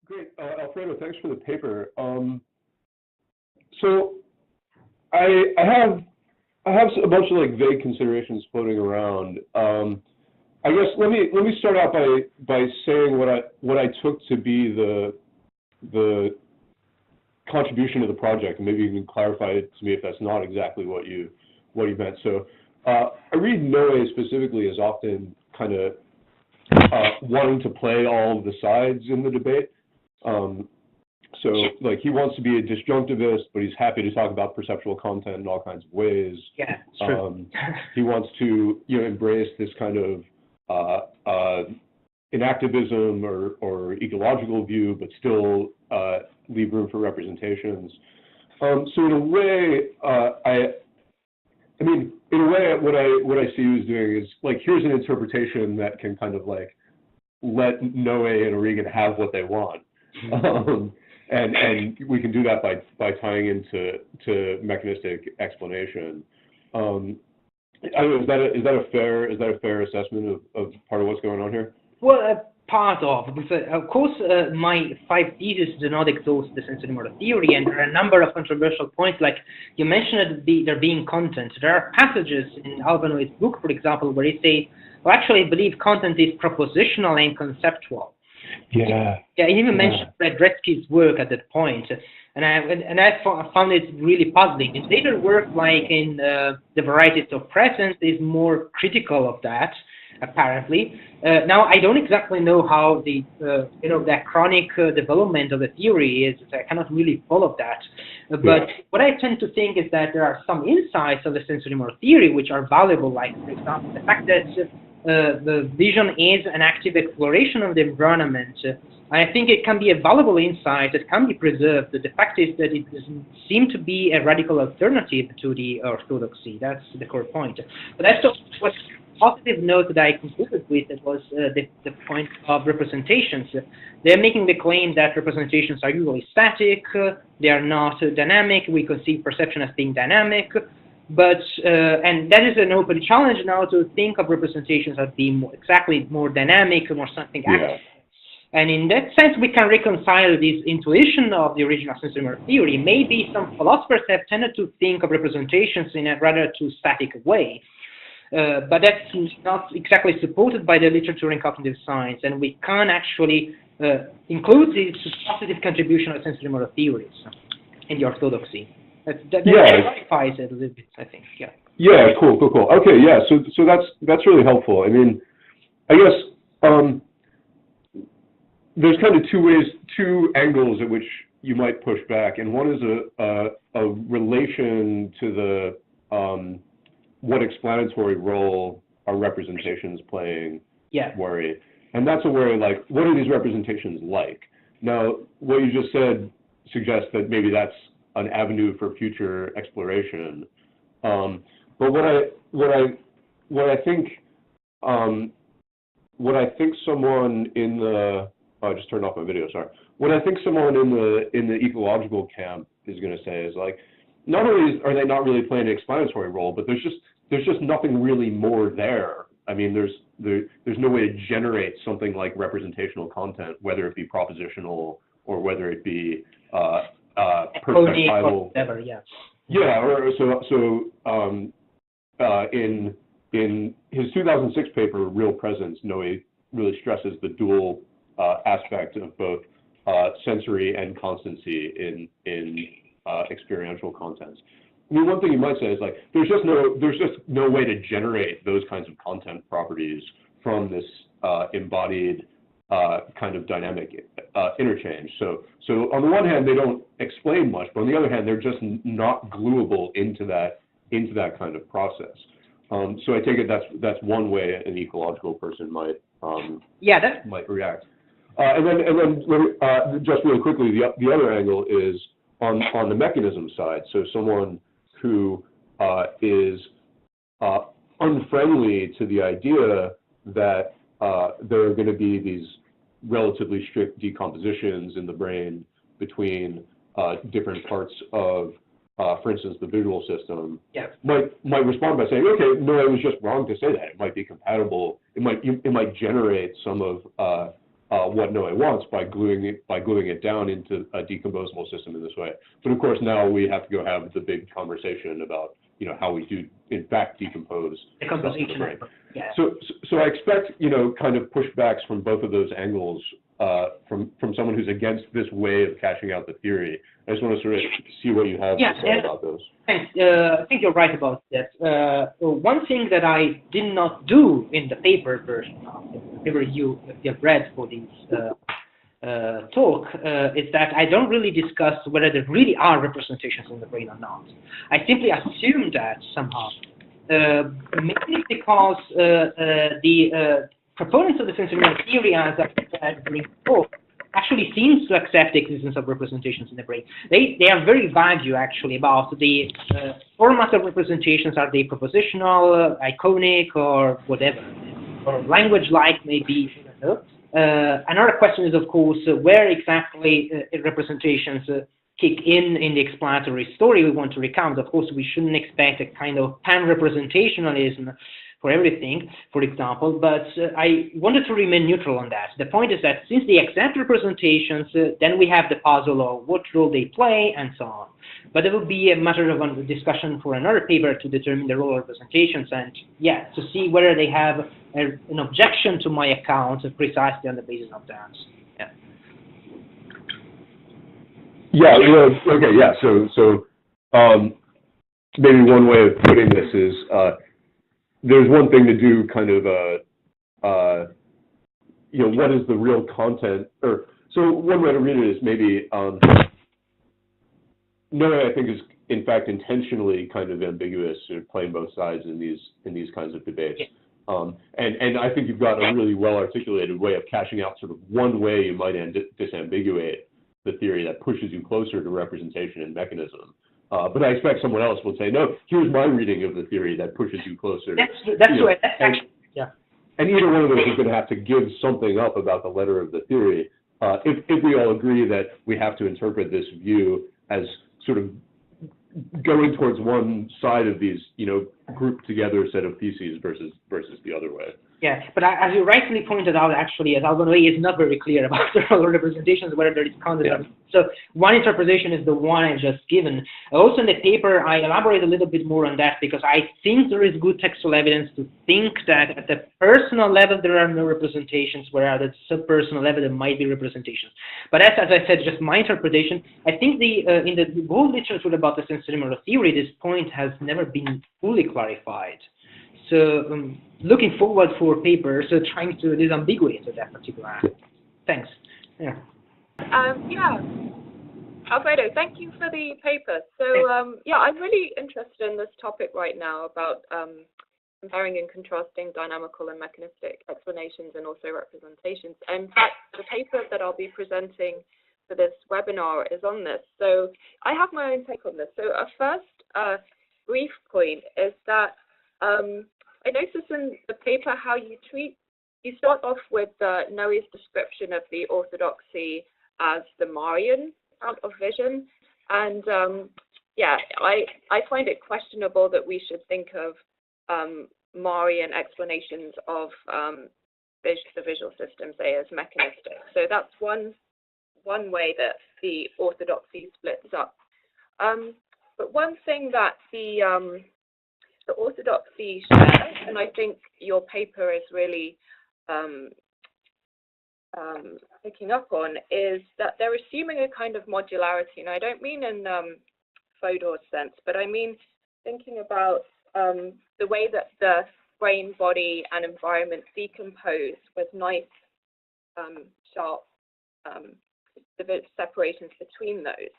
Great, Alfredo. Thanks for the paper. So I have a bunch of like vague considerations floating around. I guess let me start out by saying what I took to be the contribution to the project, and maybe you can clarify it to me if that's not exactly what you meant. So I read Noé specifically as often kind of wanting to play all of the sides in the debate. So like he wants to be a disjunctivist, but he's happy to talk about perceptual content in all kinds of ways. Yeah, it's true. He wants to embrace this kind of inactivism or ecological view, but still leave room for representations. So in a way, I mean, in a way, what I see you as doing is like, here's an interpretation that can kind of like let Noé and O'Regan have what they want, and we can do that by tying into mechanistic explanation. I don't know, is that a fair assessment of part of what's going on here? Well, part of, because of course my 5 theses do not exhaust the sensory motor theory, and there are a number of controversial points, like you mentioned there being content. There are passages in Albano's book, for example, where he says, well, actually I believe content is propositional and conceptual. Yeah. Yeah, he even mentioned Radretsky's work at that point, and I found it really puzzling. His later work, like in The Varieties of Presence, is more critical of that, apparently. Now, I don't exactly know how the the chronic development of the theory is. I cannot really follow that. But what I tend to think is that there are some insights of the sensory motor theory which are valuable, like, for example, the fact that the vision is an active exploration of the environment. I think it can be a valuable insight that can be preserved. The fact is that it doesn't seem to be a radical alternative to the orthodoxy. That's the core point. But that's what positive note that I concluded with, it was the point of representations. They're making the claim that representations are usually static, they are not dynamic. We conceive perception as being dynamic, but and that is an open challenge now to think of representations as being more dynamic, more something active. And in that sense, we can reconcile this intuition of the original sensory motor theory. Maybe some philosophers have tended to think of representations in a rather too static way. But that's not exactly supported by the literature in cognitive science, and we can't actually include this positive contribution of sensory motor theories in the orthodoxy. That clarifies it a little bit, I think. Yeah. Yeah. Cool. Okay. Yeah. So that's really helpful. I mean, I guess there's kind of two angles at which you might push back, and one is a relation to the what explanatory role are representations playing worry. And that's a worry, like, what are these representations like? Now, what you just said suggests that maybe that's an avenue for future exploration. But what I think someone in the I just turned off my video, sorry. What I think someone in the ecological camp is going to say is, like, not only are they not really playing an explanatory role, but there's just nothing really more there. I mean, there's no way to generate something like representational content, whether it be propositional or whether it be perspectival. Whatever, yeah. Yeah, or in his 2006 paper, Real Presence, Noé really stresses the dual aspect of both sensory and constancy in experiential contents. I mean, one thing you might say is, like, there's just no way to generate those kinds of content properties from this embodied kind of dynamic interchange. So on the one hand, they don't explain much, but on the other hand, they're just not gluable into that kind of process. So I take it that's one way an ecological person might might react. And then just really quickly, the other angle is on the mechanism side. So someone who is unfriendly to the idea that there are going to be these relatively strict decompositions in the brain between different parts of, for instance, the visual system, might respond by saying, okay, no, I was just wrong to say that. It might be compatible. It might generate some of what Noe wants by gluing it down into a decomposable system in this way. But of course, now we have to go have the big conversation about how we do in fact decompose stuff in the brain. Yeah. So I expect kind of pushbacks from both of those angles from someone who's against this way of cashing out the theory. I just want to sort of see what you have to say about those. Thanks. I think you're right about that. One thing that I did not do in the paper version of the paper you have read for this talk is that I don't really discuss whether there really are representations in the brain or not. I simply assume that somehow. Mainly because the proponents of the sensorineural theory, as I said during the talk, actually seems to accept the existence of representations in the brain. They are very vague actually about the format of representations. Are they propositional, iconic, or whatever, or language-like maybe? Another question is, of course, where exactly representations kick in the explanatory story we want to recount. Of course, we shouldn't expect a kind of pan-representationalism for everything, for example, but I wanted to remain neutral on that. The point is that since they accept representations, then we have the puzzle of what role they play and so on. But it will be a matter of discussion for another paper to determine the role of representations and, yeah, to see whether they have an objection to my account precisely on the basis of that. Yeah. Yeah, well, okay, yeah, so maybe one way of putting this is there's one thing to do kind of what is the real content, or so one way to read it is maybe Noe, I think, is in fact intentionally kind of ambiguous, or playing both sides in these kinds of debates. And I think you've got a really well articulated way of cashing out sort of one way you might disambiguate the theory that pushes you closer to representation and mechanism. But I expect someone else will say, no, here's my reading of the theory that pushes you closer. That's right. That's actually, yeah. And either one of those is going to have to give something up about the letter of the theory. If we all agree that we have to interpret this view as sort of going towards one side of these, grouped together set of theses versus the other way. Yeah, but as you rightly pointed out, actually, as Alban is not very clear about the role of representations, whether there is content. Yeah. So one interpretation is the one I just given. Also in the paper, I elaborate a little bit more on that because I think there is good textual evidence to think that at the personal level there are no representations, whereas at the subpersonal level there might be representations. But as I said, just my interpretation, I think in the whole literature about the sensorineural theory, this point has never been fully clarified. So looking forward for papers trying to disambiguate that particular aspect. Thanks. Yeah. Yeah. Alfredo, thank you for the paper. So yeah, I'm really interested in this topic right now about comparing and contrasting dynamical and mechanistic explanations and also representations. In fact, the paper that I'll be presenting for this webinar is on this. So I have my own take on this. So a first brief point is that I noticed in the paper how you start off with Noe's description of the orthodoxy as the Marian out of vision. And yeah, I find it questionable that we should think of Marian explanations of the visual system, say, as mechanistic. So that's one way that the orthodoxy splits up. But one thing that the orthodoxy shares, and I think your paper is really picking up on, is that they're assuming a kind of modularity. And I don't mean in Fodor's sense, but I mean thinking about the way that the brain, body, and environment decompose with nice, sharp separations between those.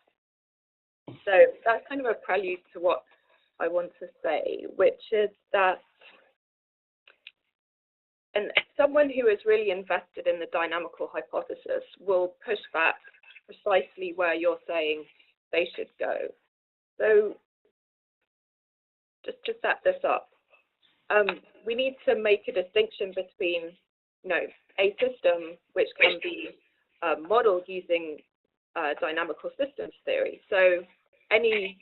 So that's kind of a prelude to what I want to say, which is that, and someone who is really invested in the dynamical hypothesis will push back precisely where you're saying they should go. So just to set this up, we need to make a distinction between, a system which can be modeled using dynamical systems theory. So any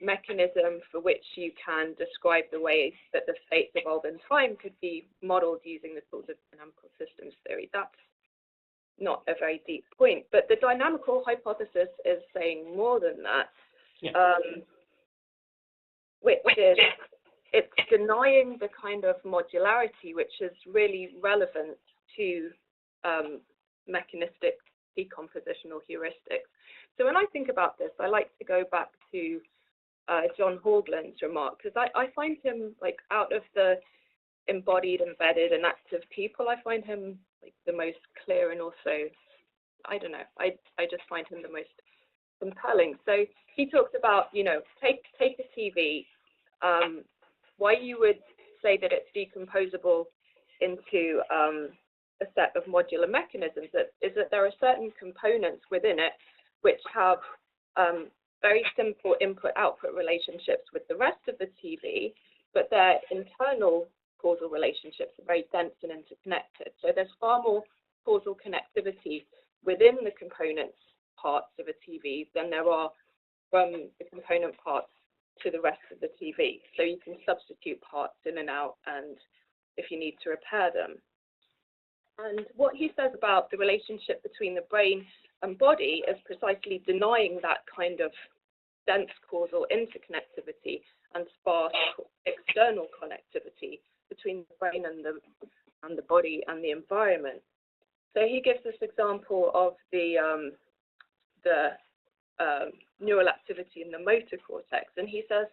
mechanism for which you can describe the ways that the states evolve in time could be modeled using the tools of dynamical systems theory. That's not a very deep point. But the dynamical hypothesis is saying more than that, which is it's denying the kind of modularity which is really relevant to mechanistic decompositional heuristics. So when I think about this, I like to go back to John Haugland's remark, because I find him, like, out of the embodied, embedded, and active people, I find him like the most clear, and also, I don't know, I just find him the most compelling. So he talks about, you know, take a TV, why you would say that it's decomposable into a set of modular mechanisms is that there are certain components within it which have very simple input-output relationships with the rest of the TV, but their internal causal relationships are very dense and interconnected. So there's far more causal connectivity within the components parts of a TV than there are from the component parts to the rest of the TV. So you can substitute parts in and out, and if you need to repair them. And what he says about the relationship between the brain and body is precisely denying that kind of dense causal interconnectivity and sparse external connectivity between the brain and the body and the environment. So he gives this example of the neural activity in the motor cortex, and he says,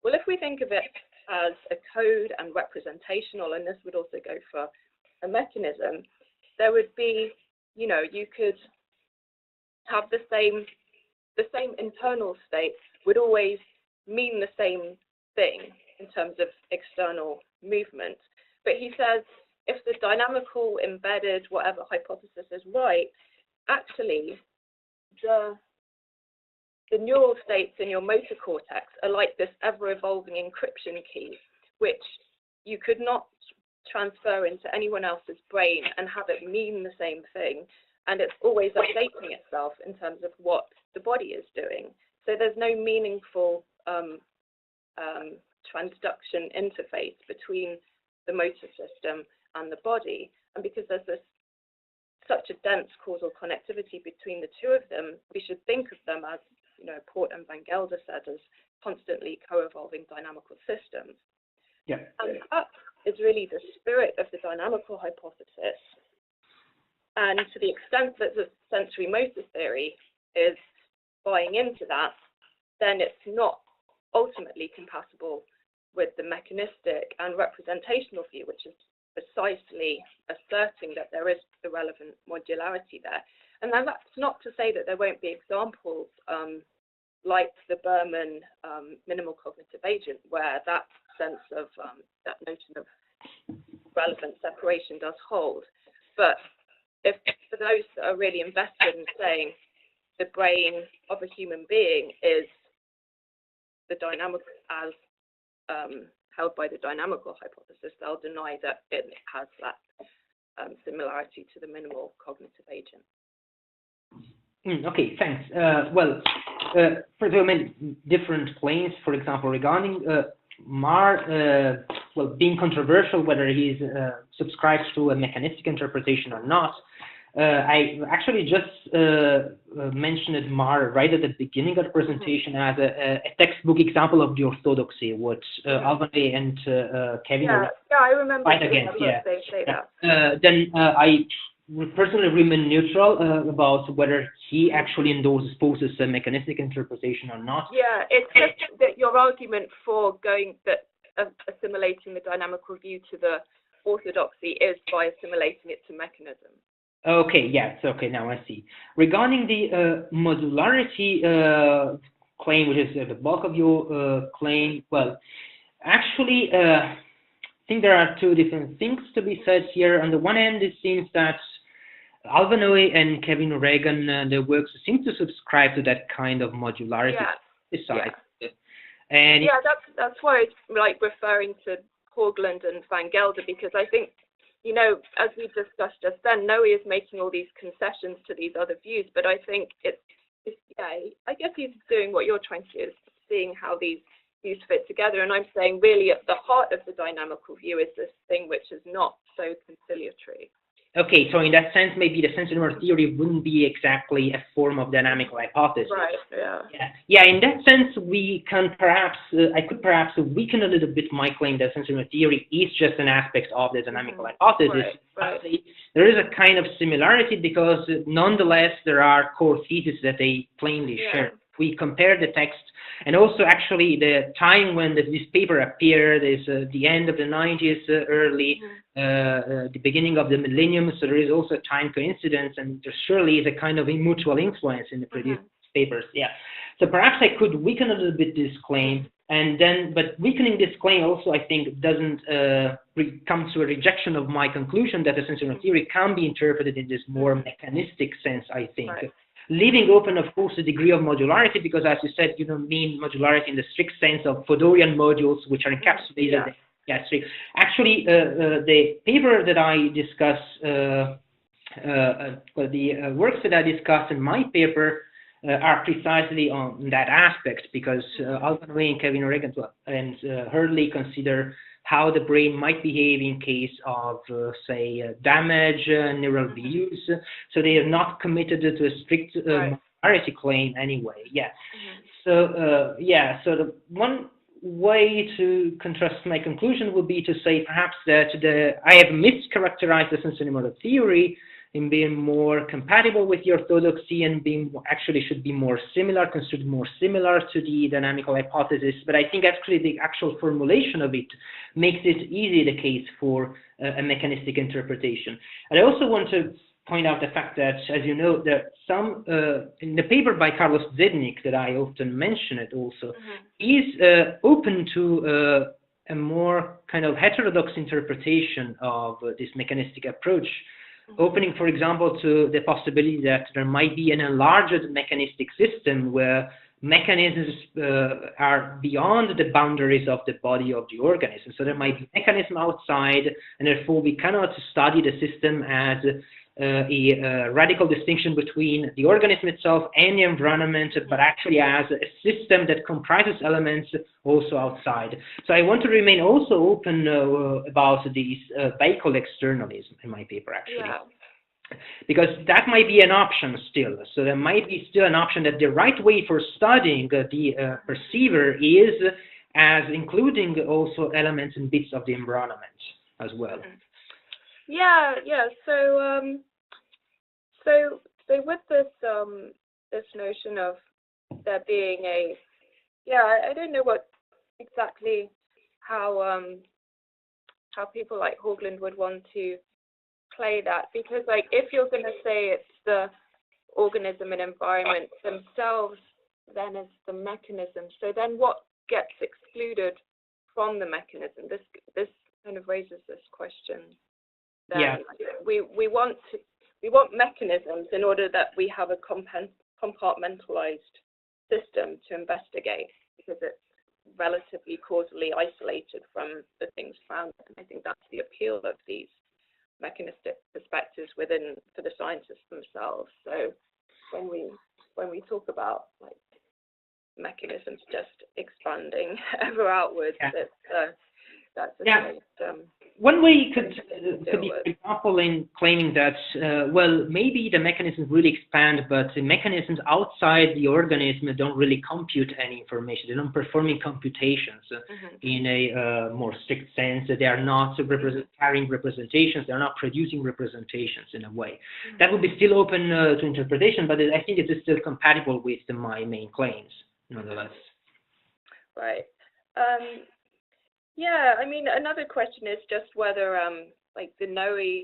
well, if we think of it as a code and representational, and this would also go for a mechanism, there would be, you know, you could have the same internal state would always mean the same thing in terms of external movement. But he says if the dynamical embedded whatever hypothesis is right, actually the neural states in your motor cortex are like this ever-evolving encryption key, which you could not transfer into anyone else's brain and have it mean the same thing. And it's always updating itself in terms of what the body is doing. So there's no meaningful transduction interface between the motor system and the body. And because there's such a dense causal connectivity between the two of them, we should think of them as, you know, Port and Van Gelder said, as constantly co-evolving dynamical systems. Yeah. And that is really the spirit of the dynamical hypothesis. And to the extent that the sensory motor theory is buying into that, then it's not ultimately compatible with the mechanistic and representational view, which is precisely asserting that there is the relevant modularity there. And then that's not to say that there won't be examples like the Berman minimal cognitive agent, where that sense of that notion of relevant separation does hold. But if for those that are really invested in saying the brain of a human being is the dynamic as held by the dynamical hypothesis, they'll deny that it has that similarity to the minimal cognitive agent. Okay, thanks. Well, for the many different claims, for example, regarding Marr, well, being controversial whether he's subscribes to a mechanistic interpretation or not, I actually just mentioned Marr right at the beginning of the presentation as a textbook example of the orthodoxy, what Alvane and Kevin I remember fight against. Yeah. They say that. Then I personally remain neutral about whether he actually endorses a mechanistic interpretation or not. Yeah, it's just that your argument for going that assimilating the dynamical view to the orthodoxy is by assimilating it to mechanism. Okay, yes, okay, now I see. Regarding the modularity claim, which is the bulk of your claim, well, actually, I think there are two different things to be said here. On the one hand, it seems that Alvanoy and Kevin O'Regan, their works seem to subscribe to that kind of modularity. Besides, and yeah, that's why it's like referring to Haugland and Van Gelder, because I think, you know, as we discussed just then, Noe is making all these concessions to these other views, but I think it's I guess he's doing what you're trying to do, is seeing how these views fit together. And I'm saying really at the heart of the dynamical view is this thing which is not so conciliatory. Okay, so in that sense, maybe the sensory motor theory wouldn't be exactly a form of dynamical hypothesis. Right. Yeah. Yeah. In that sense, we can perhaps, I could perhaps weaken a little bit my claim that sensory motor theory is just an aspect of the dynamical hypothesis. Right. There is a kind of similarity because nonetheless there are core theses that they plainly share. We compare the text, and also actually the time when this paper appeared is the end of the 90s, early the beginning of the millennium, so there is also a time coincidence, and there surely is a kind of mutual influence in the previous papers. Yeah, so perhaps I could weaken a little bit this claim, and then, but weakening this claim also, I think, doesn't come to a rejection of my conclusion that the sensory motor theory can be interpreted in this more mechanistic sense, I think. Leaving open, of course, the degree of modularity, because as you said, you don't mean modularity in the strict sense of Fodorian modules, which are encapsulated. Actually, the paper that I discuss, the works that I discussed in my paper are precisely on that aspect, because Albanway and Kevin O'Regan and Hurley consider how the brain might behave in case of, say, damage, neural views. So they are not committed to a strict modularity claim anyway. Yeah. So so the one way to contrast my conclusion would be to say perhaps that I have mischaracterized the sensory motor theory in being more compatible with the orthodoxy and being actually should be more similar, considered more similar to the dynamical hypothesis. But I think actually the actual formulation of it makes it easy the case for a mechanistic interpretation. And I also want to point out the fact that, as you know, that some in the paper by Carlos Zednik that I often mention it also is open to a more kind of heterodox interpretation of this mechanistic approach. Opening, for example, to the possibility that there might be an enlarged mechanistic system where mechanisms are beyond the boundaries of the body of the organism. So there might be mechanism outside, and therefore we cannot study the system as a radical distinction between the organism itself and the environment, but actually as a system that comprises elements also outside. So I want to remain also open about these vehicle externalism in my paper, actually. Because that might be an option still. So there might be still an option that the right way for studying the perceiver is as including also elements and bits of the environment as well. So with this this notion of there being I don't know what exactly how people like Haugland would want to play that, because like if you're going to say it's the organism and environment themselves, then it's the mechanism. So then what gets excluded from the mechanism? This kind of raises this question. Then we want mechanisms in order that we have a compartmentalized system to investigate, because it's relatively causally isolated from the things found. And I think that's the appeal of these mechanistic perspectives for the scientists themselves. So when we talk about like mechanisms just expanding ever outwards, that's one way could be, for example, in claiming that, well, maybe the mechanisms really expand, but the mechanisms outside the organism don't really compute any information. They're not performing computations in a more strict sense. They are not carrying representations. They're not producing representations in a way. That would be still open to interpretation, but I think it is still compatible with my main claims, nonetheless. Right. Yeah, I mean, another question is just whether like the Noe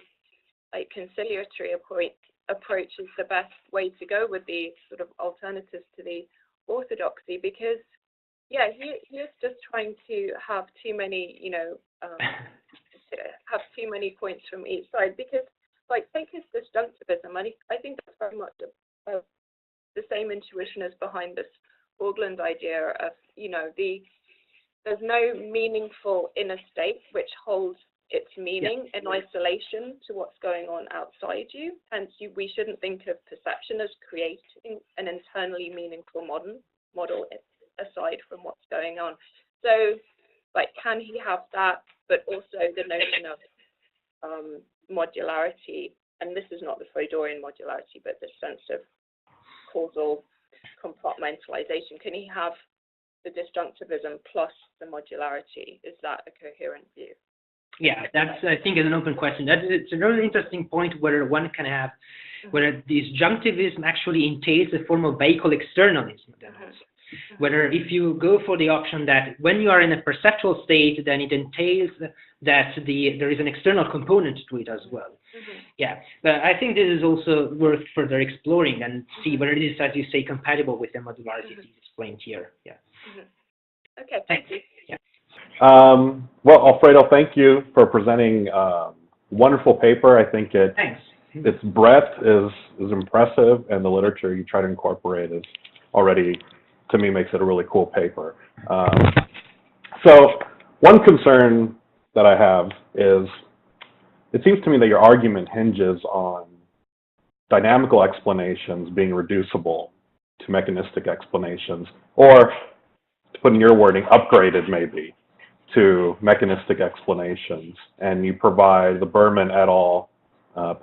conciliatory approach is the best way to go with the sort of alternatives to the orthodoxy, because he's just trying to have too many, have too many points from each side, because like take his disjunctivism, and I think that's very much the same intuition as behind this Haugland idea of there's no meaningful inner state which holds its meaning in isolation to what's going on outside you. Hence, we shouldn't think of perception as creating an internally meaningful model aside from what's going on. So, like, can he have that, but also the notion of modularity and this is not the Freudorian modularity, but this sense of causal compartmentalization, can he have the disjunctivism plus the modularity? Is that a coherent view? Yeah, that's, I think, is an open question. It's a really interesting point whether one can have, whether disjunctivism actually entails a form of vehicle externalism. Whether if you go for the option that when you are in a perceptual state, then it entails that there is an external component to it as well. Yeah, but I think this is also worth further exploring and see whether it is, as you say, compatible with the modularity explained here. Yeah. Okay, thank you. Yeah. Well, Alfredo, thank you for presenting a wonderful paper. I think its breadth is impressive, and the literature you try to incorporate is already, to me, makes it a really cool paper. So one concern that I have is, it seems to me that your argument hinges on dynamical explanations being reducible to mechanistic explanations, or, to put in your wording, upgraded maybe to mechanistic explanations. And you provide the Berman et al.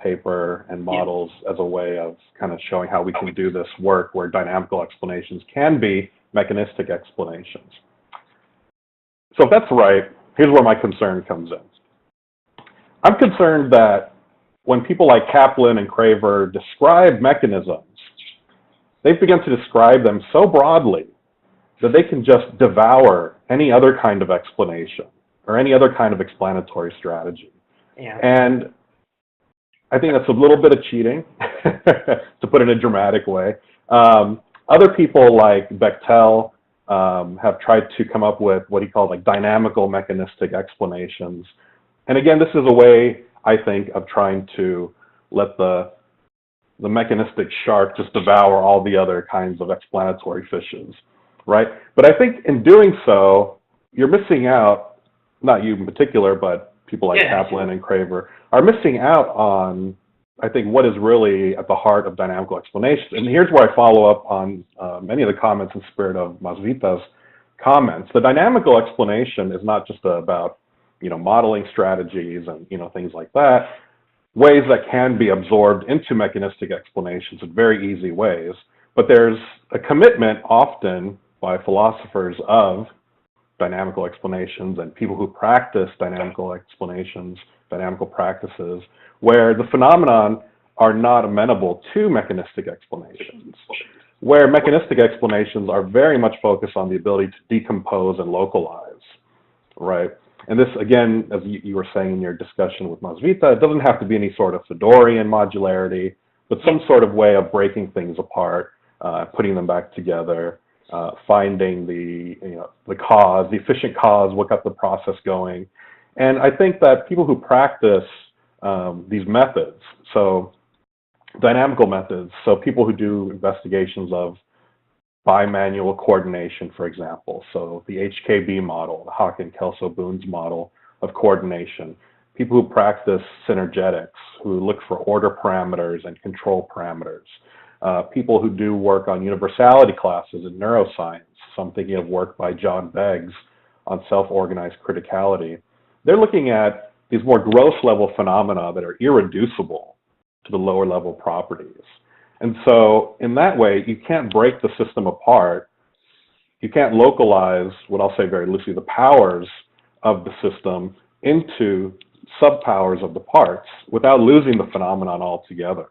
Paper and models as a way of kind of showing how we can do this work where dynamical explanations can be mechanistic explanations. So if that's right, here's where my concern comes in. I'm concerned that when people like Kaplan and Craver describe mechanisms, they've begun to describe them so broadly that they can just devour any other kind of explanation or any other kind of explanatory strategy. Yeah. And I think that's a little bit of cheating, to put it in a dramatic way. Other people like Bechtel have tried to come up with what he called like dynamical mechanistic explanations. And again, this is a way, I think, of trying to let the mechanistic shark just devour all the other kinds of explanatory fishes, right? But I think in doing so, you're missing out, not you in particular, but people like Kaplan and Craver are missing out on, I think, what is really at the heart of dynamical explanation. And here's where I follow up on many of the comments in the spirit of Masvita's comments. The dynamical explanation is not just about, modeling strategies and, things like that, ways that can be absorbed into mechanistic explanations in very easy ways. But there's a commitment often by philosophers of dynamical explanations and people who practice dynamical explanations, dynamical practices, where the phenomenon are not amenable to mechanistic explanations, where mechanistic explanations are very much focused on the ability to decompose and localize, right? And this, again, as you were saying in your discussion with Masvita, it doesn't have to be any sort of Freudorian modularity, but some sort of way of breaking things apart, putting them back together, finding the cause, the efficient cause, what got the process going. And I think that people who practice these methods, so dynamical methods, so people who do investigations of bimanual coordination, for example, so the HKB model, the Hawken-Kelso-Boons model of coordination, people who practice synergetics, who look for order parameters and control parameters, people who do work on universality classes in neuroscience. So I'm thinking of work by John Beggs on self-organized criticality. They're looking at these more gross level phenomena that are irreducible to the lower level properties. And so in that way, you can't break the system apart. You can't localize, what I'll say very loosely, the powers of the system into subpowers of the parts without losing the phenomenon altogether.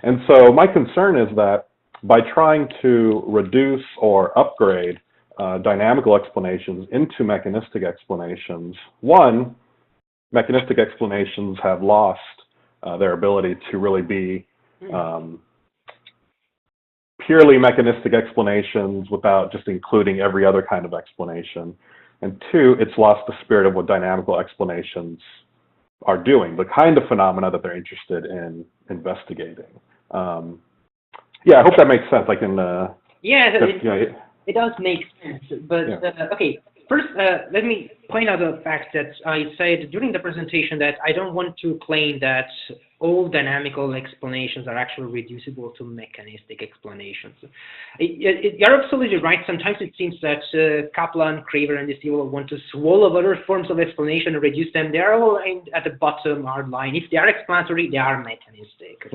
And so my concern is that by trying to reduce or upgrade dynamical explanations into mechanistic explanations, one, mechanistic explanations have lost their ability to really be purely mechanistic explanations without just including every other kind of explanation. And two, it's lost the spirit of what dynamical explanations are doing, the kind of phenomena that they're interested in investigating. Yeah, I hope that makes sense. I can. Yeah, it does make sense. But okay, first, let me point out the fact that I said during the presentation that I don't want to claim that all dynamical explanations are actually reducible to mechanistic explanations. You're absolutely right. Sometimes it seems that Kaplan, Craver, and Distil want to swallow other forms of explanation and reduce them. They are all at the bottom hard line. If they are explanatory, they are mechanistic.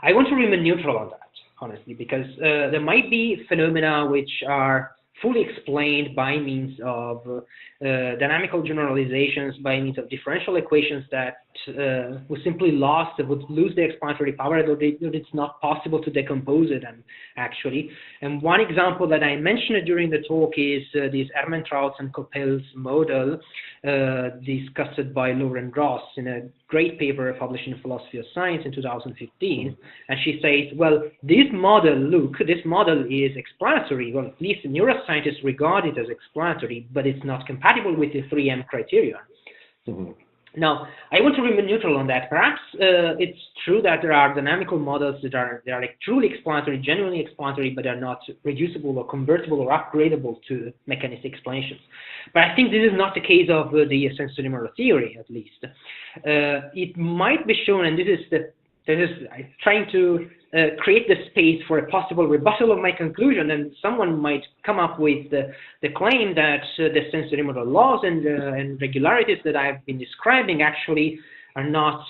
I want to remain neutral on that, honestly, because there might be phenomena which are fully explained by means of dynamical generalizations, by means of differential equations that would simply lost, would lose their explanatory power, though it's not possible to decompose it actually. And one example that I mentioned during the talk is this Ermentrout's and Coppel's model discussed by Lauren Ross in a great paper published in Philosophy of Science in 2015. And she says, well, this model, look, this model is explanatory. Well, at least neuroscientists regard it as explanatory, but it's not compatible with the 3M criterion. Now, I want to remain neutral on that. Perhaps it's true that there are dynamical models that are like truly explanatory, genuinely explanatory, but are not reducible or convertible or upgradable to mechanistic explanations. But I think this is not the case of the sensory motor theory, at least. It might be shown, and this is trying to create the space for a possible rebuttal of my conclusion, and someone might come up with the claim that the sensory motor laws and regularities that I've been describing actually are not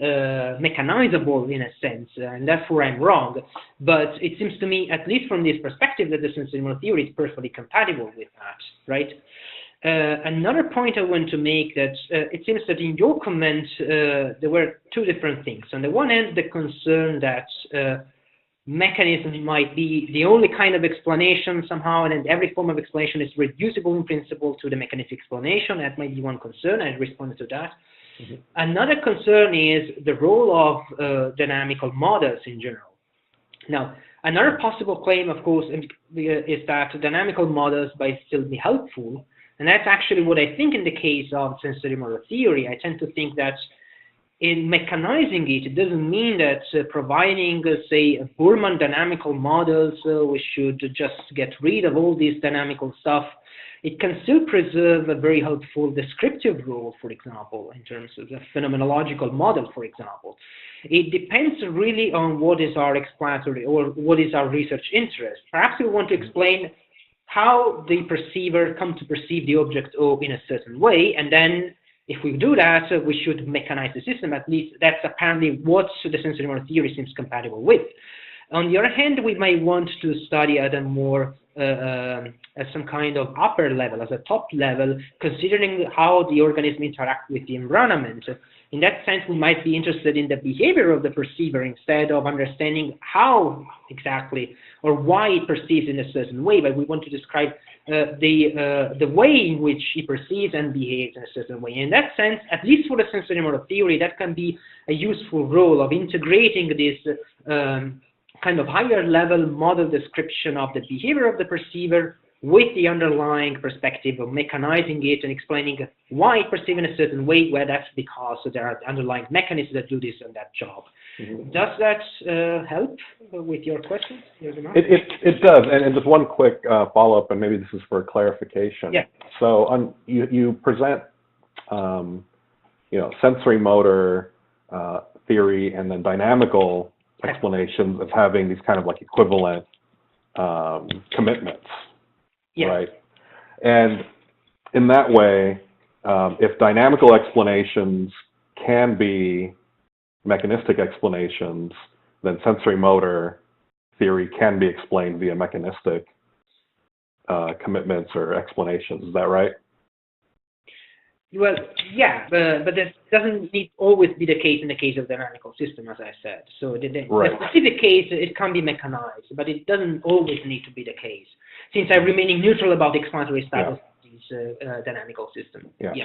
mechanizable in a sense, and therefore I'm wrong. But it seems to me, at least from this perspective, that the sensory motor theory is perfectly compatible with that, right? Another point I want to make that it seems that in your comment there were two different things. On the one hand, the concern that mechanism might be the only kind of explanation somehow, and every form of explanation is reducible in principle to the mechanistic explanation. That might be one concern. I responded to that. Another concern is the role of dynamical models in general. Now, another possible claim, of course, is that dynamical models might still be helpful. And that's actually what I think in the case of sensory motor theory. I tend to think that in mechanizing it, it doesn't mean that providing, say, Burman dynamical models, we should just get rid of all this dynamical stuff. It can still preserve a very helpful descriptive role, for example, in terms of the phenomenological model, for example. It depends really on what is our explanatory or what is our research interest. Perhaps we want to explain how the perceiver come to perceive the object in a certain way, and then if we do that, we should mechanize the system. At least that's apparently what the sensory motor theory seems compatible with. On the other hand, we might want to study at a more, at some kind of upper level, as a top level, considering how the organism interacts with the environment. In that sense, we might be interested in the behavior of the perceiver instead of understanding how exactly or why it perceives in a certain way, but we want to describe the way in which he perceives and behaves in a certain way. In that sense, at least for the sensory motor theory, that can be a useful role of integrating this kind of higher level model description of the behavior of the perceiver with the underlying perspective of mechanizing it and explaining why it perceives in a certain way, where that's because there are underlying mechanisms that do this and that job. Does that help with your question? It does, and just one quick follow-up, and maybe this is for clarification. Yeah. So you present, sensory motor theory and then dynamical explanations as having these kind of like equivalent commitments. Yeah. Right. And in that way, if dynamical explanations can be mechanistic explanations, then sensory motor theory can be explained via mechanistic commitments or explanations. Is that right? Well, yeah, but that doesn't always be the case in the case of dynamical system, as I said. So the specific case, it can be mechanized, but it doesn't always need to be the case, since I'm remaining neutral about the explanatory status of these dynamical systems. Yeah.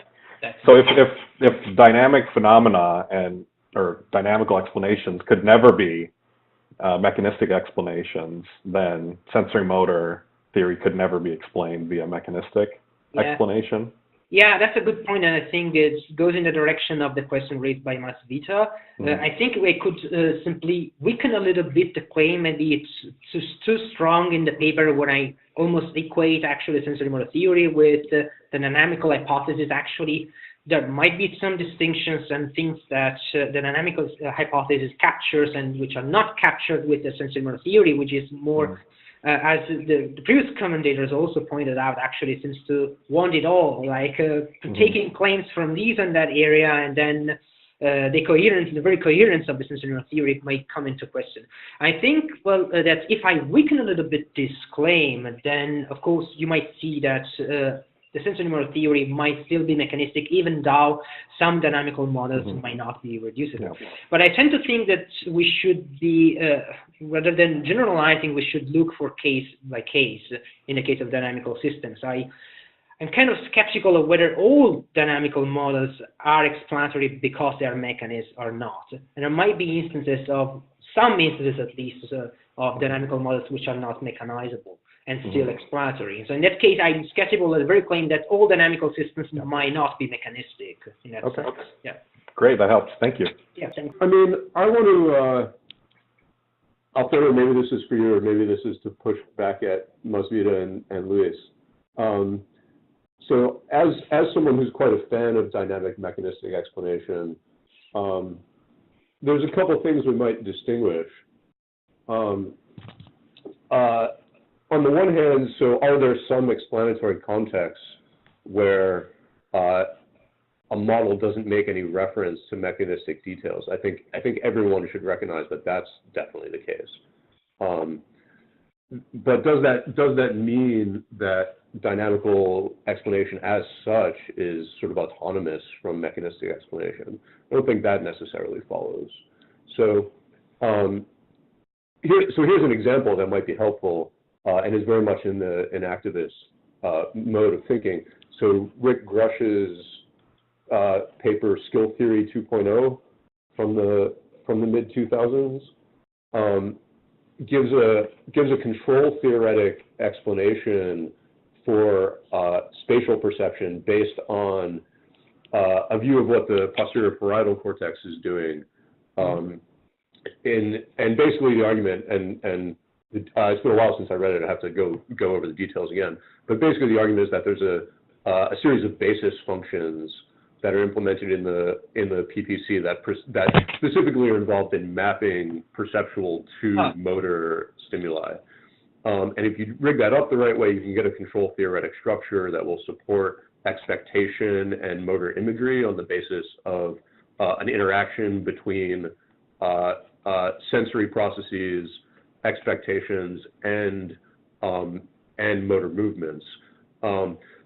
So if dynamic phenomena or dynamical explanations could never be mechanistic explanations, then sensory motor theory could never be explained via mechanistic explanation. Yeah, that's a good point, and I think it goes in the direction of the question raised by Masvita. I think we could simply weaken a little bit the claim. Maybe it's too strong in the paper when I almost equate actually sensory motor theory with the dynamical hypothesis. Actually, there might be some distinctions and things that the dynamical hypothesis captures and which are not captured with the sensory motor theory, which is more as the previous commentators also pointed out, actually seems to want it all, like taking claims from these and that area, and then the very coherence of the sensory theory might come into question. I think, well, that if I weaken a little bit this claim, then of course you might see that the sensory motor theory might still be mechanistic, even though some dynamical models might not be reducible. Yeah. But I tend to think that we should be, rather than generalizing, we should look for case by case in the case of dynamical systems. I'm kind of skeptical of whether all dynamical models are explanatory because they are mechanists or not. And there might be instances of, some instances at least, of dynamical models which are not mechanizable and still explanatory. So in that case, I'm skeptical of the very claim that all dynamical systems might not be mechanistic. In that sense. Yeah. Great, that helps. Thank you. Yeah, thanks. I mean, I want to, Alfredo, maybe this is for you, or maybe this is to push back at Masvita and Luis. So as someone who's quite a fan of dynamic mechanistic explanation, there's a couple things we might distinguish. On the one hand, so are there some explanatory contexts where a model doesn't make any reference to mechanistic details? I think everyone should recognize that that's definitely the case. But does that mean that dynamical explanation as such is sort of autonomous from mechanistic explanation? I don't think that necessarily follows. So here's an example that might be helpful and is very much in an activist mode of thinking. So Rick Grush's paper Skill Theory 2.0 from the mid-2000s gives a control theoretic explanation for spatial perception based on a view of what the posterior parietal cortex is doing. And basically the argument, and it's been a while since I read it, I have to go over the details again, but basically the argument is that there's a series of basis functions that are implemented in the PPC that specifically are involved in mapping perceptual to motor stimuli. And if you rig that up the right way, you can get a control theoretic structure that will support expectation and motor imagery on the basis of an interaction between sensory processes, expectations, and motor movements.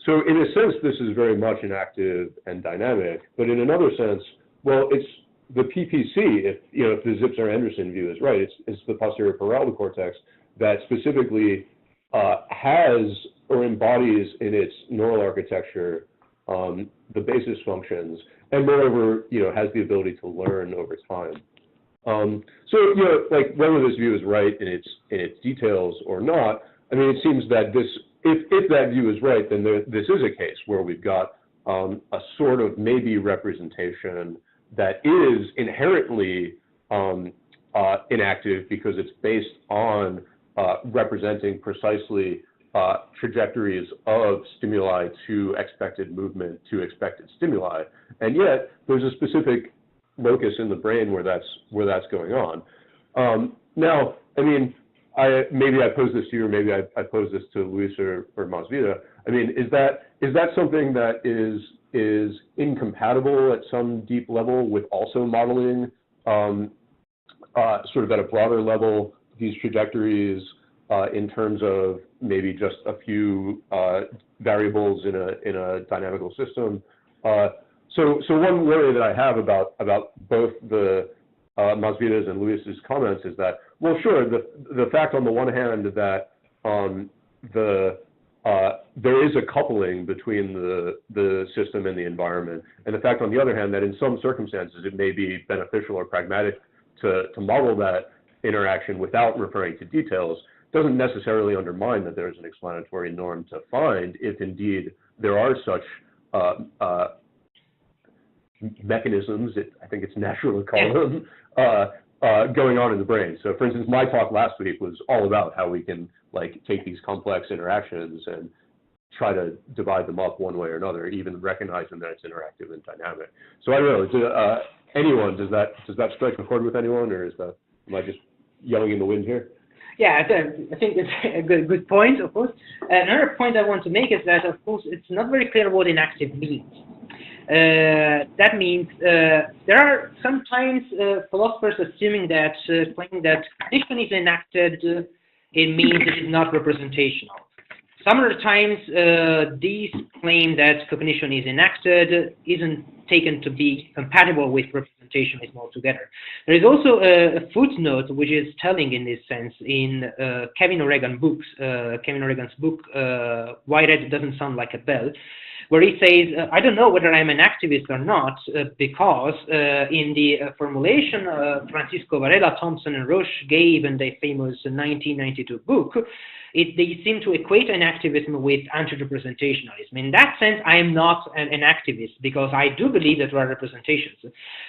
So in a sense, this is very much an active and dynamic, but in another sense, well, it's the PPC, if the Zipser-Anderson view is right, it's the posterior parietal cortex that specifically has or embodies in its neural architecture the basis functions, and moreover, has the ability to learn over time. So, like whether this view is right in its details or not, I mean, it seems that if that view is right, then this is a case where we've got a sort of maybe representation that is inherently inactive because it's based on representing precisely trajectories of stimuli to expected movement to expected stimuli, and yet there's a specific locus in the brain where that's going on. Now, I mean, maybe I pose this to you, or maybe I pose this to Luis or Masvita. I mean, is that something that is incompatible at some deep level with also modeling sort of at a broader level these trajectories in terms of maybe just a few variables in a dynamical system? So one worry that I have about both the Masvita's and Luis's comments is that, well, sure, the fact on the one hand that there is a coupling between the system and the environment, and the fact on the other hand that in some circumstances it may be beneficial or pragmatic to model that interaction without referring to details, doesn't necessarily undermine that there's an explanatory norm to find if indeed there are such mechanisms, I think it's natural to call them, going on in the brain. So, for instance, my talk last week was all about how we can like take these complex interactions and try to divide them up one way or another, even recognizing that it's interactive and dynamic. So I don't know. Anyone, does that strike a chord with anyone, or am I just yelling in the wind here? Yeah, I think it's a good point, of course. Another point I want to make is that, of course, it's not very clear what inactive means. That means there are sometimes philosophers assuming that claiming that cognition is enacted, it means it is not representational. Some other times, these claim that cognition is enacted isn't taken to be compatible with representationalism altogether. There is also a footnote which is telling in this sense in Kevin O'Regan's book, Why Red Doesn't Sound Like a Bell, where he says, I don't know whether I'm an activist or not, because in the formulation Francisco Varela, Thompson, and Roche gave in their famous 1992 book, they seem to equate an activism with anti-representationalism. In that sense, I am not an activist, because I do believe that there are representations,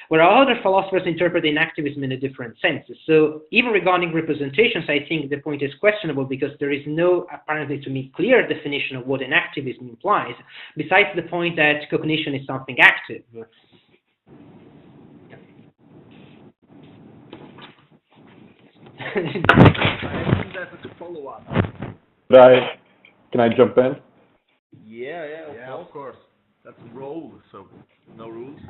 where other philosophers interpret inactivism in a different sense. So even regarding representations, I think the point is questionable, because there is no, apparently to me, clear definition of what inactivism implies, besides the point that cognition is something active. I think that's a follow-up. Can I jump in? Yeah, of course. That's a role, so no rules.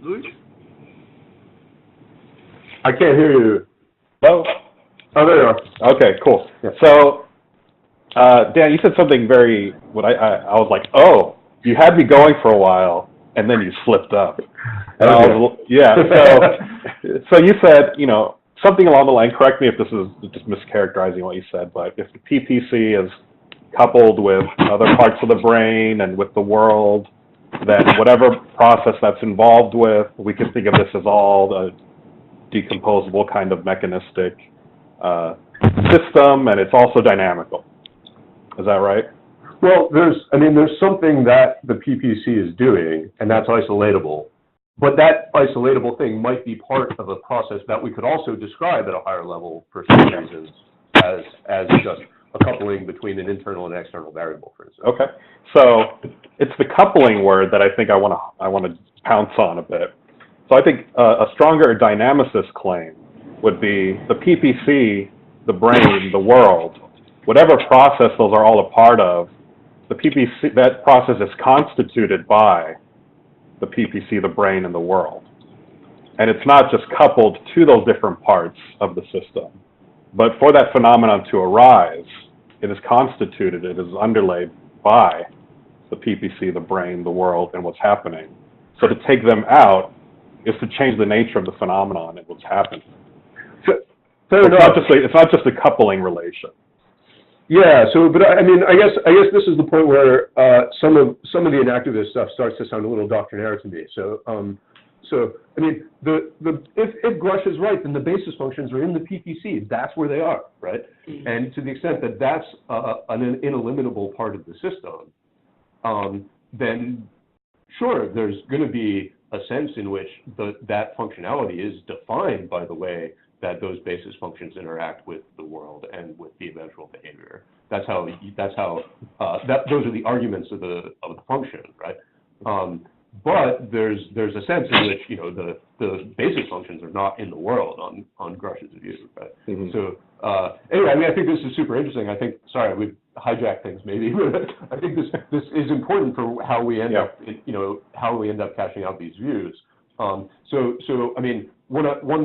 Luis? I can't hear you. Hello? Oh, there you are. Okay, cool. Yeah. So, Dan, you said something very, I was like, oh, you had me going for a while, and then you slipped up. And I was, so you said, something along the line, correct me if this is just mischaracterizing what you said, but if the PPC is coupled with other parts of the brain and with the world, then whatever process that's involved with, we can think of this as all a decomposable kind of mechanistic system, and it's also dynamical. Is that right? Well, there's something that the PPC is doing, and that's isolatable. But that isolatable thing might be part of a process that we could also describe at a higher level for some reasons as just a coupling between an internal and external variable, for instance. Okay. So it's the coupling word that I think I want to pounce on a bit. So I think a stronger dynamicist claim would be the PPC, the brain, the world, whatever process those are all a part of, the PPC, that process is constituted by the PPC, the brain, and the world. And it's not just coupled to those different parts of the system, but for that phenomenon to arise, it is constituted, it is underlaid by the PPC, the brain, the world, and what's happening. So to take them out is to change the nature of the phenomenon and what's happening. It's not just a coupling relation. Yeah. So, but I guess this is the point where some of the inactivist stuff starts to sound a little doctrinaire to me. So, if Grush is right, then the basis functions are in the PPC. That's where they are, right? And to the extent that that's an ineliminable part of the system, then sure, there's going to be a sense in which that functionality is defined by the way that those basis functions interact with the world and with the eventual behavior. Those are the arguments of the function, right? But there's a sense in which the basic functions are not in the world on Grush's view, right? Mm-hmm. So anyway, I think this is super interesting. I think we've hijacked things maybe, but I think this is important for how we end up cashing out these views. One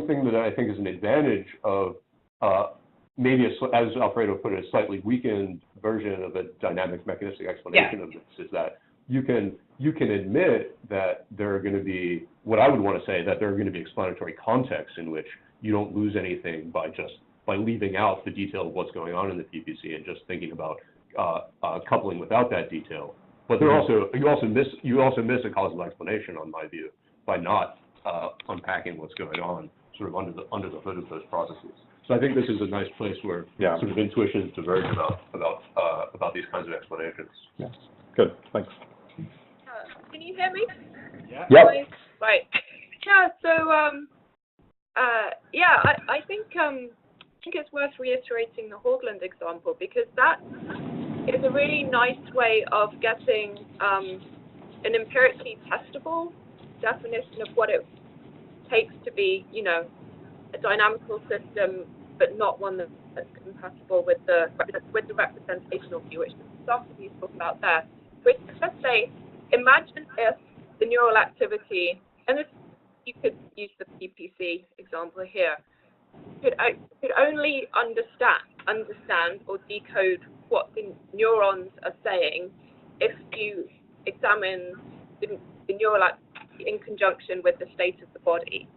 thing that I think is an advantage of maybe, as Alfredo put it, a slightly weakened version of a dynamic mechanistic explanation of this is that you can admit that there are going to be, what I would want to say, that there are going to be explanatory contexts in which you don't lose anything by leaving out the detail of what's going on in the PPC and just thinking about coupling without that detail. But you also miss a causal explanation, on my view, by not unpacking what's going on sort of under the hood of those processes. So I think this is a nice place where sort of intuitions diverge about these kinds of explanations. Yeah. Good. Thanks. Can you hear me? Yeah. Yep. Right. Yeah. So I think it's worth reiterating the Haugland example, because that is a really nice way of getting an empirically testable definition of what it takes to be, a dynamical system, but not one that's compatible with the representational view, which is the stuff that he's talking about there. Which, let's say, imagine if the neural activity, and this, you could use the PPC example here, could only understand or decode what the neurons are saying if you examine the neural activity in conjunction with the state of the body.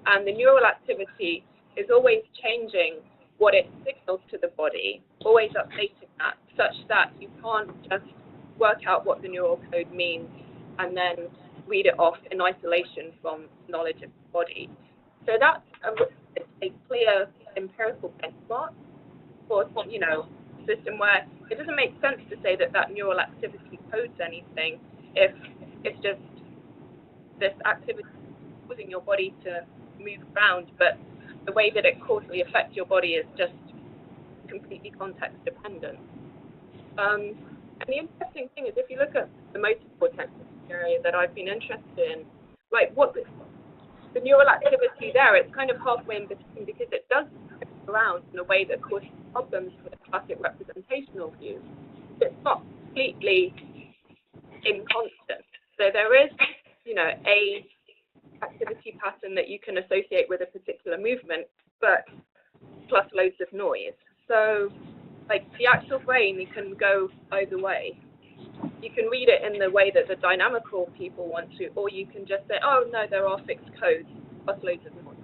And the neural activity is always changing what it signals to the body, always updating that, such that you can't just work out what the neural code means and then read it off in isolation from knowledge of the body. So that's a clear empirical benchmark for, a system where it doesn't make sense to say that neural activity codes anything if it's just this activity causing your body to move around, but the way that it causally affects your body is just completely context dependent. And the interesting thing is, if you look at the motor cortex area that I've been interested in, like what the neural activity there, it's kind of halfway in between, because it does move around in a way that causes problems with the classic representational view. It's not completely inconstant. So there is, a activity pattern that you can associate with a particular movement, but plus loads of noise. So, like, the actual brain, you can go either way. You can read it in the way that the dynamical people want to, or you can just say, oh, no, there are fixed codes, plus loads of noise.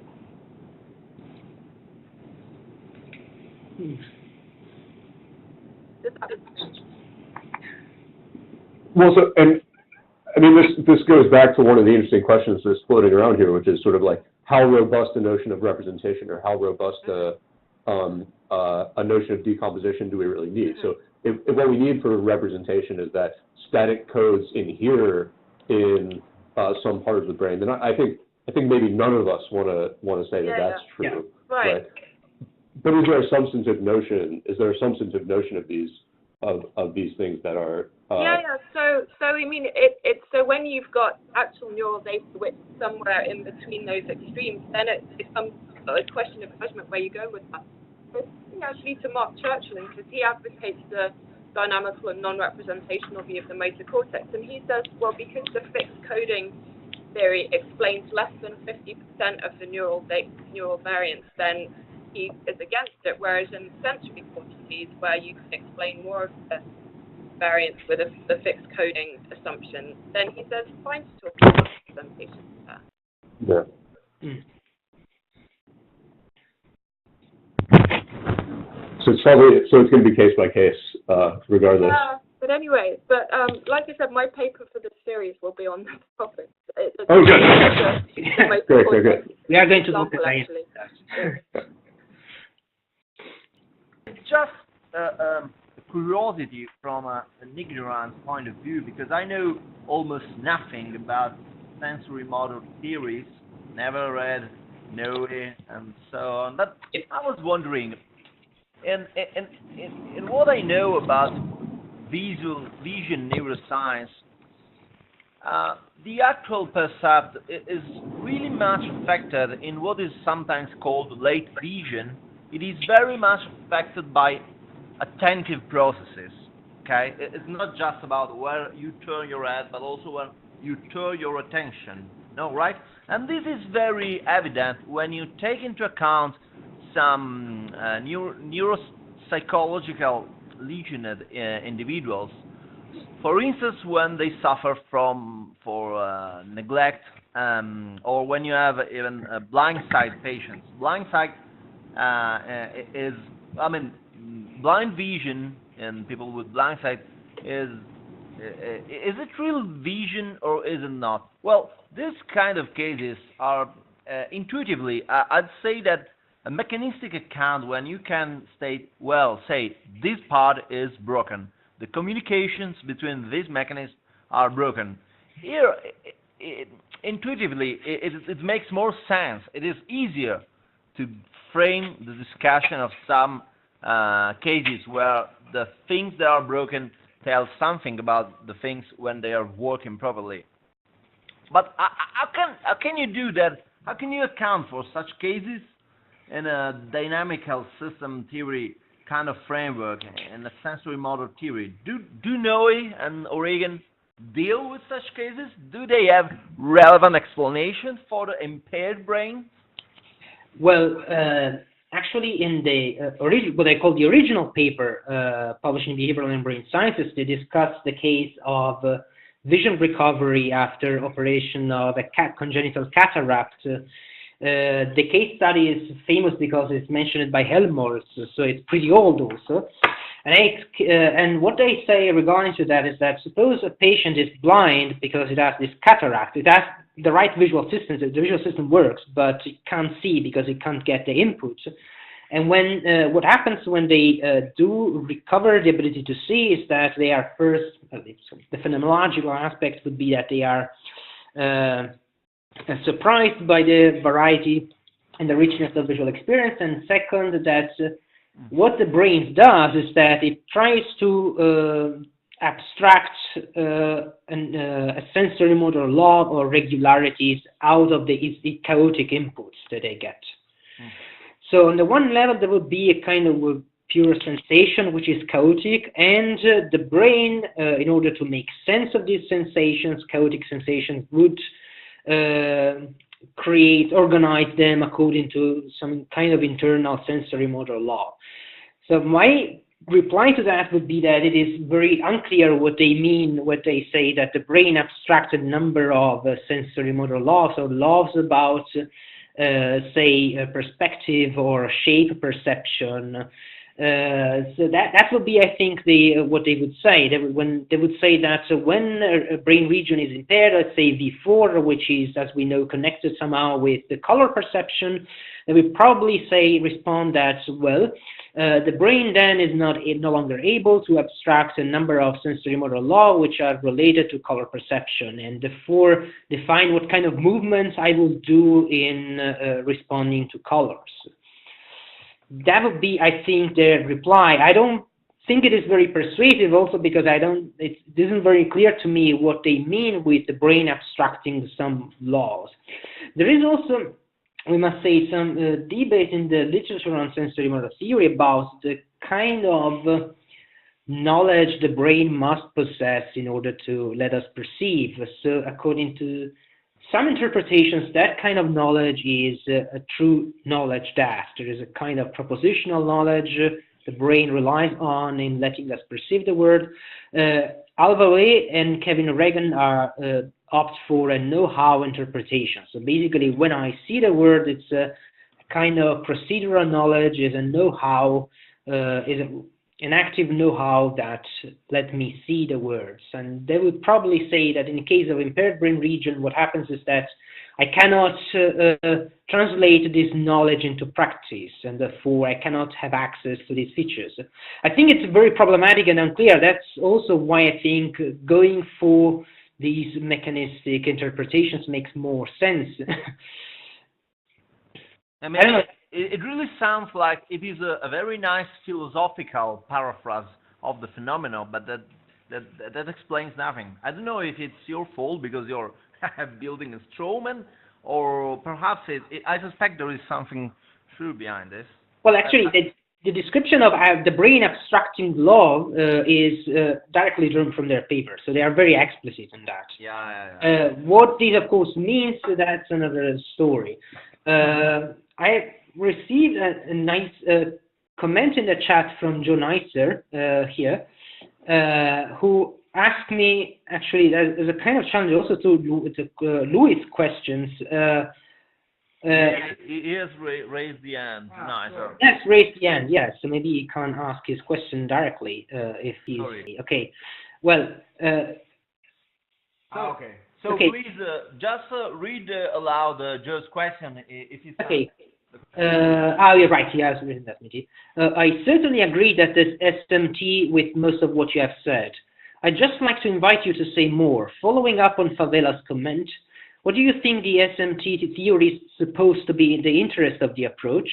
Does that make sense? Well, so, and I mean, this goes back to one of the interesting questions that's floating around here, which is sort of like how robust a notion of representation, or how robust a notion of decomposition do we really need? So if what we need for representation is that static codes inhere in some part of the brain, then I think maybe none of us want to say that that's true. Yeah. Right. But is there a substantive notion? Is there a substantive notion of these things that are? So I mean, it's so when you've got actual neural data which is somewhere in between those extremes, then it becomes a question of judgment where you go with that. But actually, to Mark Churchland, because he advocates the dynamical and non-representational view of the motor cortex, and he says, well, because the fixed coding theory explains less than 50% of the neural variance, then he is against it. Whereas in sensory cortices, where you can explain more of the variance with the fixed coding assumption, then he says fine to talk about representation there. Yeah. So it's going to be case by case, regardless. Yeah, but anyway, like I said, my paper for this series will be on this topic. Oh, good. Great. We are going to look at actually. Just curiosity from an ignorant point of view, because I know almost nothing about sensory motor theories, never read, know it, and so on. But I was wondering, in what I know about vision neuroscience, the actual percept is really much affected in what is sometimes called late vision. It is very much affected by attentive processes. Okay, it's not just about where you turn your head, but also where you turn your attention. No, right? And this is very evident when you take into account some neuropsychological lesioned individuals. For instance, when they suffer for neglect, or when you have even blind sight patients. Blind sight is, blind vision in people with blind sight is it real vision or is it not? Well, this kind of cases are intuitively, I'd say that a mechanistic account, when you can state, well, say, this part is broken, the communications between these mechanisms are broken. Here, intuitively, it makes more sense. It is easier to frame the discussion of some cases where the things that are broken tell something about the things when they are working properly. But how can you do that? How can you account for such cases in a dynamical system theory kind of framework, in a sensory model theory? Do Noe and O'Regan deal with such cases? Do they have relevant explanations for the impaired brain? Well, actually, in the what I call the original paper published in Behavioral and Brain Sciences, they discussed the case of vision recovery after operation of a congenital cataract. The case study is famous because it's mentioned by Helmholtz, so it's pretty old also. And what they say regarding to that is that suppose a patient is blind because it has this cataract. It has the right visual system, the visual system works, but it can't see because it can't get the input. And when what happens when they do recover the ability to see is that they are first, the phenomenological aspect would be that they are surprised by the variety and the richness of visual experience, and second, that what the brain does is that it tries to abstract a sensory motor law or regularities out of the chaotic inputs that they get. So on the one level, there would be a kind of a pure sensation, which is chaotic, and the brain, in order to make sense of these sensations, chaotic sensations, would organize them according to some kind of internal sensory motor law. So my reply to that would be that it is very unclear what they mean, what they say that the brain abstracts a number of sensory motor laws, or laws about, say, perspective or shape perception. So that would be, I think, what they would say. They would say that when a brain region is impaired, let's say V4, which is, as we know, connected somehow with the color perception, they would probably respond that, well, the brain then is no longer able to abstract a number of sensory motor laws which are related to color perception, and therefore define what kind of movements I will do in responding to colors. That would be, I think, the reply. I don't think it is very persuasive, also because it isn't very clear to me what they mean with the brain abstracting some laws. There is also, we must say, some debate in the literature on sensory motor theory about the kind of knowledge the brain must possess in order to let us perceive. So according to some interpretations, that kind of knowledge is a true knowledge that there is a kind of propositional knowledge the brain relies on in letting us perceive the world. Alvarez and Kevin Regan opt for a know-how interpretation. So basically, when I see the word, it's a kind of procedural knowledge, is a know-how, an active know-how that let me see the words. And they would probably say that in the case of impaired brain region, what happens is that I cannot translate this knowledge into practice, and therefore I cannot have access to these features. I think it's very problematic and unclear. That's also why I think going for these mechanistic interpretations makes more sense. I mean, it really sounds like it is a very nice philosophical paraphrase of the phenomenon, but that explains nothing. I don't know if it's your fault because you're building a strawman, or perhaps I suspect there is something true behind this. Well, actually, the description of the brain abstracting law is directly drawn from their paper, so they are very explicit in that. Yeah. What this, of course, means, that's another story. I received a nice comment in the chat from Joe Neisser here, who asked me, actually, as a kind of challenge also to Louis' questions. He has raised the hand. Nice. Yes, raised the hand, yes. So maybe he can ask his question directly if he's... Sorry. Okay. Well... Okay. So Okay. please just read aloud Joe's question if you Okay. You're right. He has written that, Mitty. I certainly agree that there's SMT with most of what you have said. I'd just like to invite you to say more. Following up on Favela's comment, what do you think the SMT theory is supposed to be in the interest of the approach?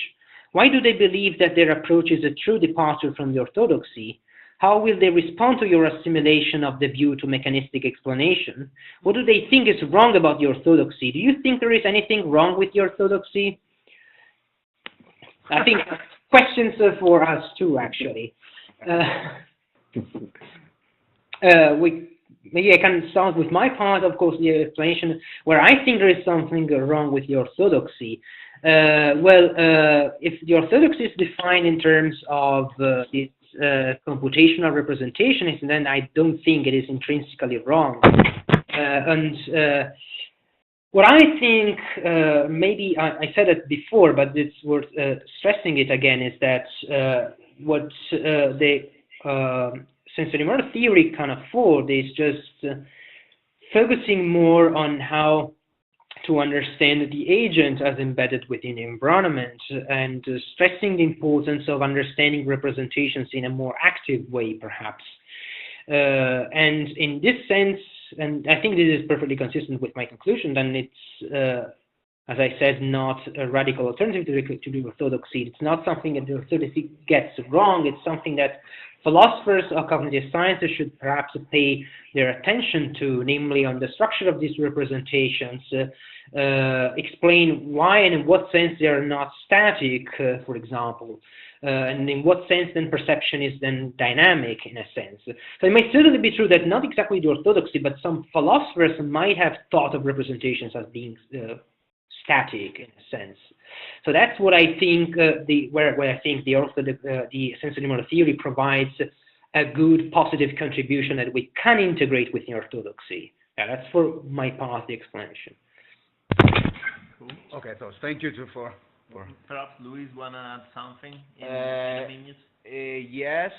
Why do they believe that their approach is a true departure from the orthodoxy? How will they respond to your assimilation of the view to mechanistic explanation? What do they think is wrong about the orthodoxy? Do you think there is anything wrong with the orthodoxy? I think questions for us too, actually. Maybe I can start with my part, of course, the explanation where I think there is something wrong with the orthodoxy. If the orthodoxy is defined in terms of its computational representation, then I don't think it is intrinsically wrong. What I think, maybe I said it before, but it's worth stressing it again, is that what the sensorimotor theory can afford is just focusing more on how to understand the agent as embedded within the environment and stressing the importance of understanding representations in a more active way, perhaps. And in this sense, and I think this is perfectly consistent with my conclusion, then it's, as I said, not a radical alternative to the orthodoxy. It's not something that the orthodoxy gets wrong. It's something that philosophers of cognitive sciences should perhaps pay their attention to, namely on the structure of these representations, explain why and in what sense they are not static, for example, and in what sense then perception is then dynamic in a sense. So it may certainly be true that not exactly the orthodoxy, but some philosophers might have thought of representations as being static in a sense. So that's what I think, where I think the sensorimotor theory provides a good positive contribution that we can integrate with the orthodoxy. Yeah, that's for my part the explanation. Cool. Okay, so thank you for Perhaps Luis wanna add something in a minute? yes.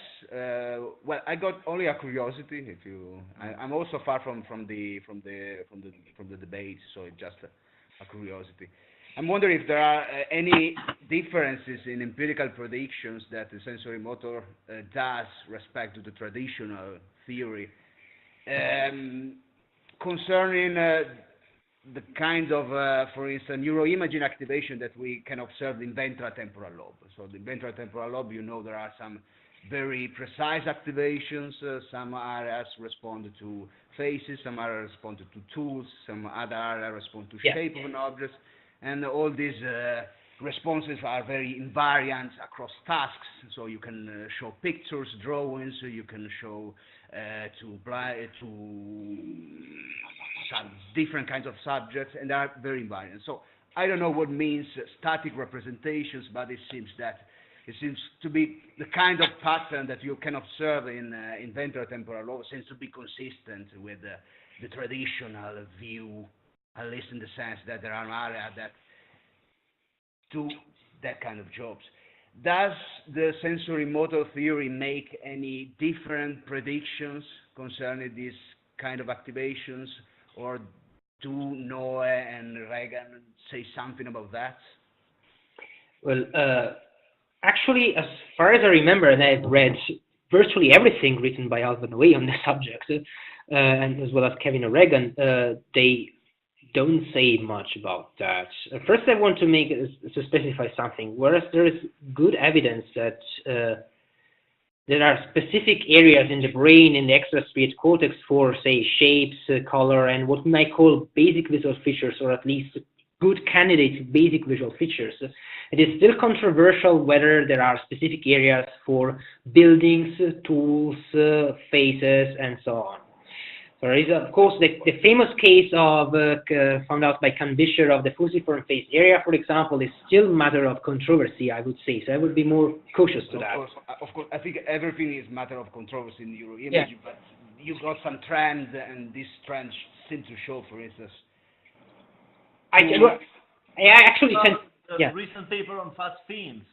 Well, I got only a curiosity. I'm also far from the debate, so it's just a curiosity. I'm wondering if there are any differences in empirical predictions that the sensorimotor does respect to the traditional theory concerning the kind of, for instance, neuroimaging activation that we can observe in ventrotemporal lobe. So the ventrotemporal lobe, there are some very precise activations. Some areas respond to faces, some areas respond to tools, some other areas respond to shape of an object. And all these responses are very invariant across tasks. So you can show pictures, drawings, you can show to some different kinds of subjects, and they are very invariant. So I don't know what means static representations, but it seems to be the kind of pattern that you can observe in ventrotemporal lobe seems to be consistent with the traditional view, at least in the sense that there are areas that do that kind of jobs. Does the sensorimotor theory make any different predictions concerning these kind of activations, or do Noe and Regan say something about that? Well, actually, as far as I remember, and I've read virtually everything written by Alvin Way on the subject, and as well as Kevin O'Regan, they don't say much about that. First, I want to specify something. Whereas there is good evidence that there are specific areas in the brain, in the extrastriate cortex for, say, shapes, color, and what we might call basic visual features, or at least good candidate basic visual features. It is still controversial whether there are specific areas for buildings, tools, faces, and so on. There is, of course, the famous case of found out by Canbisher of the fusiform face area, for example, is still matter of controversy, I would say. So I would be more cautious to that. Of course, I think everything is matter of controversy in neuroimaging, but you've got some trends, and these trends seem to show, for instance. I actually sent the recent paper on fast fiends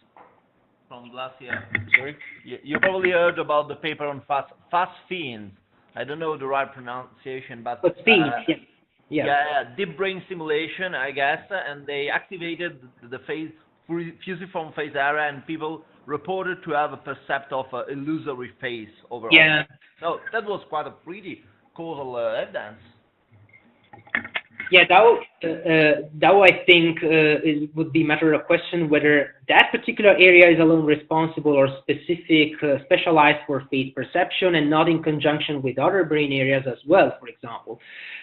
from last year. Sorry? You probably heard about the paper on fast fiends. I don't know the right pronunciation, but fiends, Yeah. Yeah, deep brain stimulation, I guess, and they activated the fusiform phase area, and people reported to have a percept of illusory phase overall. Yeah. So that was quite a pretty causal evidence. Yeah, that I think it would be a matter of question whether that particular area is alone responsible or specific, specialized for phase perception and not in conjunction with other brain areas as well, for example.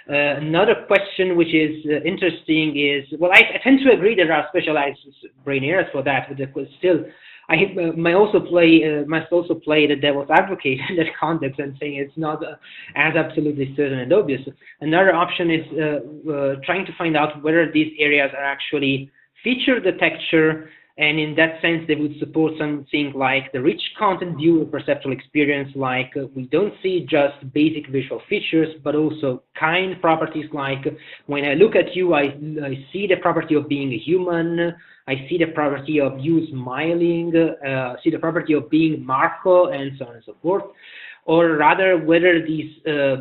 Another question which is interesting is, well, I tend to agree there are specialized brain areas for that, but still, I must also play the devil's advocate in that context and saying it's not as absolutely certain and obvious. Another option is trying to find out whether these areas are actually feature detector, and in that sense they would support something like the rich content view of perceptual experience, like we don't see just basic visual features, but also kind properties, like when I look at you, I see the property of being a human, I see the property of you smiling, see the property of being Marco, and so on and so forth. Or rather, whether this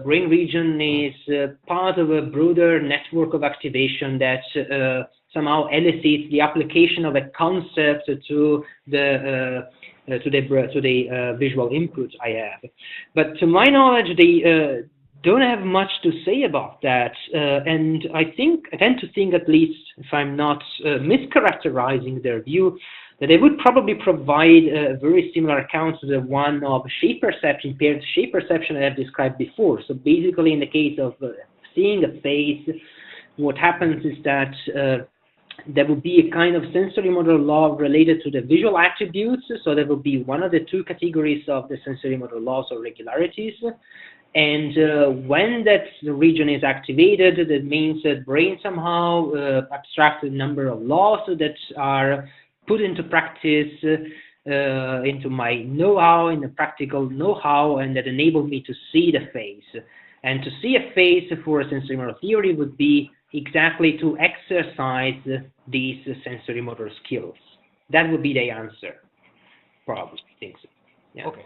brain region is part of a broader network of activation that somehow elicits the application of a concept to the visual input I have. But to my knowledge, they don't have much to say about that, and I tend to think, at least if I'm not mischaracterizing their view, that they would probably provide a very similar account to the one of shape perception, impaired shape perception that I've described before. So basically, in the case of seeing a face, what happens is that there will be a kind of sensory motor law related to the visual attributes. So there will be one of the two categories of the sensory motor laws or regularities. And when that region is activated, that means that brain somehow abstracts a number of laws that are put into practice, into my know-how, in the practical know-how, and that enable me to see the face. And to see a face for a sensory motor theory would be exactly to exercise these sensory motor skills. That would be the answer, probably, I think so. Yeah. Okay.